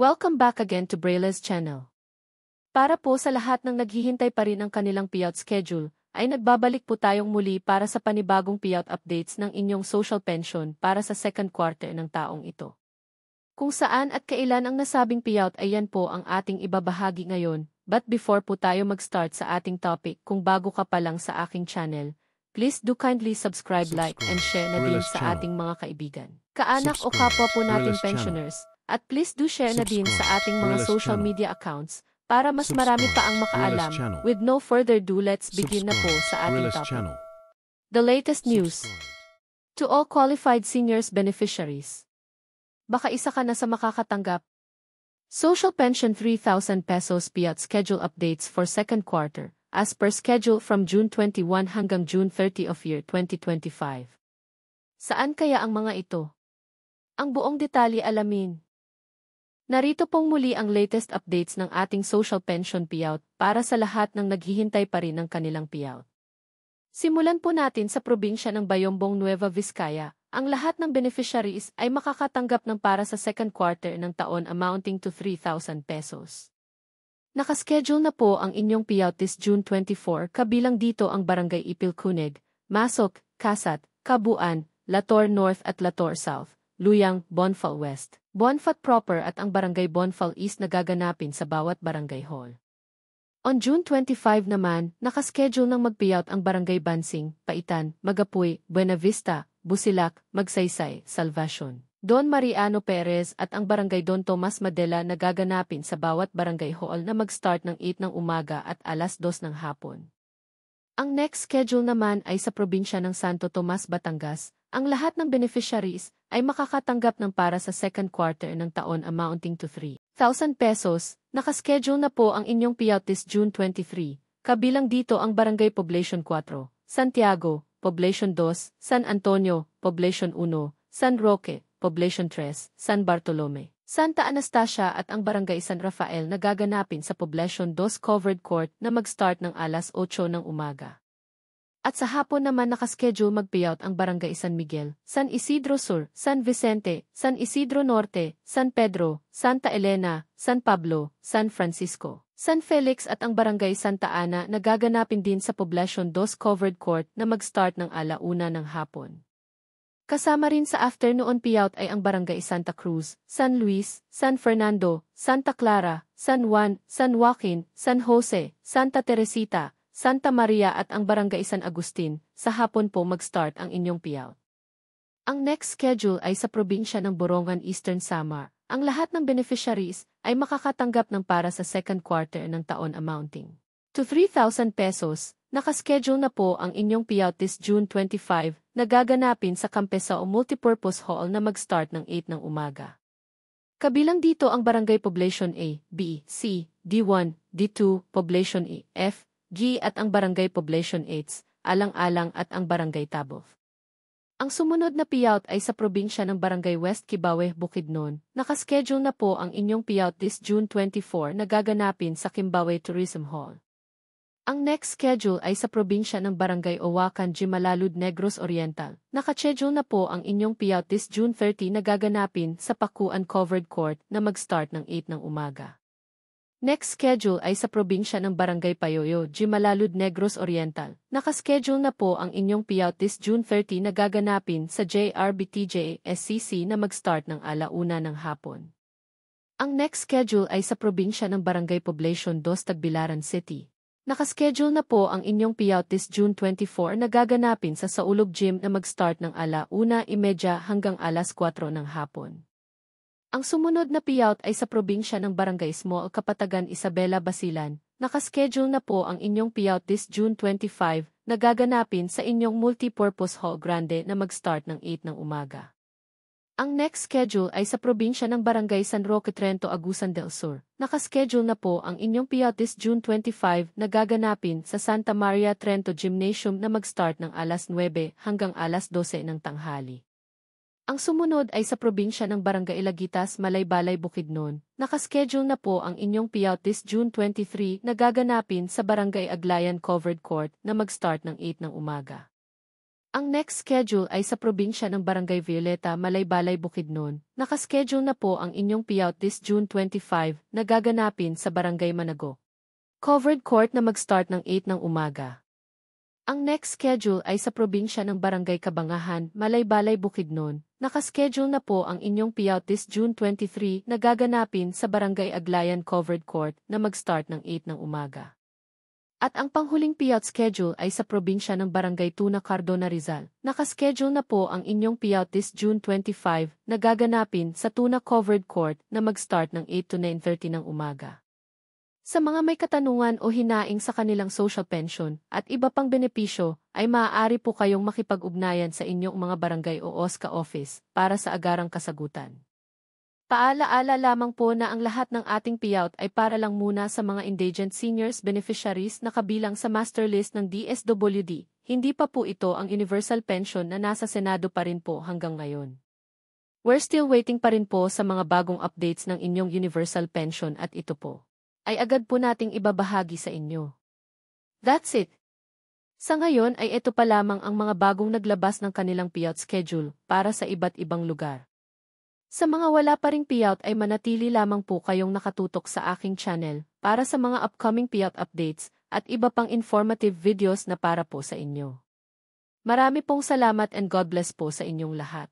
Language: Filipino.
Welcome back again to Brayla's channel. Para po sa lahat ng naghihintay pa rin ang kanilang payout schedule, ay nagbabalik po tayong muli para sa panibagong payout updates ng inyong social pension para sa second quarter ng taong ito. Kung saan at kailan ang nasabing payout ay yan po ang ating ibabahagi ngayon, but before po tayo mag-start sa ating topic, kung bago ka pa lang sa aking channel, please do kindly subscribe, like, and share na din sa ating mga kaibigan, kaanak o kapwa po nating pensioners, at please do share na din sa ating mga social media accounts para mas marami pa ang makaalam. With no further ado, let's begin na po sa ating topic. The latest news. To all qualified seniors beneficiaries. Baka isa ka na sa makakatanggap. Social Pension 3,000 pesos payout schedule updates for second quarter, as per schedule from June 21 hanggang June 30 of year 2025. Saan kaya ang mga ito? Ang buong detalye alamin. Narito pong muli ang latest updates ng ating social pension payout para sa lahat ng naghihintay pa rin ng kanilang payout. Simulan po natin sa probinsya ng Bayombong Nueva Vizcaya. Ang lahat ng beneficiaries ay makakatanggap ng para sa second quarter ng taon amounting to 3,000 pesos. Nakaschedule na po ang inyong payout this June 24, kabilang dito ang Barangay Ipilcuneg, Masok, Kasat, Kabuan, Lator North at Lator South, Luyang, Bonfal West, Bonfat Proper at ang Barangay Bonfal East na gaganapin sa bawat barangay hall. On June 25 naman, nakaschedule ng mag-payout ang Barangay Bansing, Paitan, Magapuy, Buena Vista, Busilak, Magsaysay, Salvacion, Don Mariano Perez at ang Barangay Don Tomas Madela na gaganapin sa bawat barangay hall na mag-start ng 8 ng umaga at alas 2 ng hapon. Ang next schedule naman ay sa probinsya ng Santo Tomas, Batangas. Ang lahat ng beneficiaries ay makakatanggap ng para sa second quarter ng taon amounting to 3,000 pesos. Nakaschedule na po ang inyong payout this June 23, kabilang dito ang Barangay Poblacion 4, Santiago, Poblacion 2, San Antonio, Poblacion 1, San Roque, Poblacion 3, San Bartolome, Santa Anastasia at ang Barangay San Rafael na gaganapin sa Poblacion 2 Covered Court na mag-start ng alas 8 ng umaga. At sa hapon naman nakaschedule mag-payout ang Barangay San Miguel, San Isidro Sur, San Vicente, San Isidro Norte, San Pedro, Santa Elena, San Pablo, San Francisco, San Felix at ang Barangay Santa Ana na gaganapin din sa Poblacion 2 Covered Court na mag-start ng alauna ng hapon. Kasama rin sa afternoon payout ay ang Barangay Santa Cruz, San Luis, San Fernando, Santa Clara, San Juan, San Joaquin, San Jose, Santa Teresita, Santa Maria at ang Barangay San Agustin. Sa hapon po mag-start ang inyong payout. Ang next schedule ay sa probinsya ng Borongan, Eastern Samar. Ang lahat ng beneficiaries ay makakatanggap ng para sa second quarter ng taon amounting to 3,000 pesos. Nakaschedule na po ang inyong payout this June 25 na gaganapin sa Campesao Multipurpose Hall na mag-start ng 8 ng umaga. Kabilang dito ang Barangay Poblacion A, B, C, D1, D2, Poblacion E, F, G at ang Barangay Poblacion 8, Alang-alang at ang Barangay Tabof. Ang sumunod na payout ay sa probinsya ng Barangay West Kibawe, Bukidnon. Nakaschedule na po ang inyong payout this June 24 na gaganapin sa Kimbawe Tourism Hall. Ang next schedule ay sa probinsya ng Barangay Owacan, Jimalalud, Negros Oriental. Nakaschedule na po ang inyong payout this June 30 na gaganapin sa Pakuan Covered Court na mag-start ng 8 ng umaga. Next schedule ay sa probinsya ng Barangay Payoyo, Jimalalud, Negros Oriental. Nakaschedule na po ang inyong payout this June 30 na gaganapin sa JRBTJ SCC na mag-start ng alauna ng hapon. Ang next schedule ay sa probinsya ng Barangay Poblacion 2, Tagbilaran City. Nakaschedule na po ang inyong payout this June 24 na gaganapin sa Saulog Gym na mag-start ng alauna 1:30 hanggang alas 4 ng hapon. Ang sumunod na payout ay sa probinsya ng Barangay Small Kapatagan, Isabela, Basilan. Nakaschedule na po ang inyong payout this June 25 na gaganapin sa inyong Multipurpose Hall Grande na mag-start ng 8 ng umaga. Ang next schedule ay sa probinsya ng Barangay San Roque, Trento, Agusan del Sur. Nakaschedule na po ang inyong payout this June 25 na gaganapin sa Santa Maria Trento Gymnasium na mag-start ng alas 9 hanggang alas 12 ng tanghali. Ang sumunod ay sa probinsya ng Barangay Ilagitas, Malaybalay, Bukidnon. Nakaschedule na po ang inyong payout this June 23 na gaganapin sa Barangay Aglayan Covered Court na mag-start ng 8 ng umaga. Ang next schedule ay sa probinsya ng Barangay Violeta, Malaybalay, Bukidnon. Nakaschedule na po ang inyong payout this June 25 na gaganapin sa Barangay Manago. Covered court na mag-start ng 8 ng umaga. Ang next schedule ay sa probinsya ng Barangay Kabangahan, Malaybalay, Bukidnon. Nakaschedule na po ang inyong payout this June 23 na gaganapin sa Barangay Aglayan Covered Court na mag-start ng 8 ng umaga. At ang panghuling payout schedule ay sa probinsya ng Barangay Tuna, Cardona, Rizal. Nakaschedule na po ang inyong payout this June 25 na gaganapin sa Tuna Covered Court na mag-start ng 8 to 9:30 ng umaga. Sa mga may katanungan o hinaing sa kanilang social pension at iba pang benepisyo, ay maaari po kayong makipag-ugnayan sa inyong mga barangay o OSCA office para sa agarang kasagutan. Paalaala lamang po na ang lahat ng ating payout ay para lang muna sa mga indigent seniors beneficiaries na kabilang sa master list ng DSWD. Hindi pa po ito ang universal pension na nasa Senado pa rin po hanggang ngayon. We're still waiting pa rin po sa mga bagong updates ng inyong universal pension at ito po ay agad po nating ibabahagi sa inyo. That's it. Sa ngayon ay ito pa lamang ang mga bagong naglabas ng kanilang payout schedule para sa iba't ibang lugar. Sa mga wala pa ring payout ay manatili lamang po kayong nakatutok sa aking channel para sa mga upcoming payout updates at iba pang informative videos na para po sa inyo. Marami pong salamat and God bless po sa inyong lahat.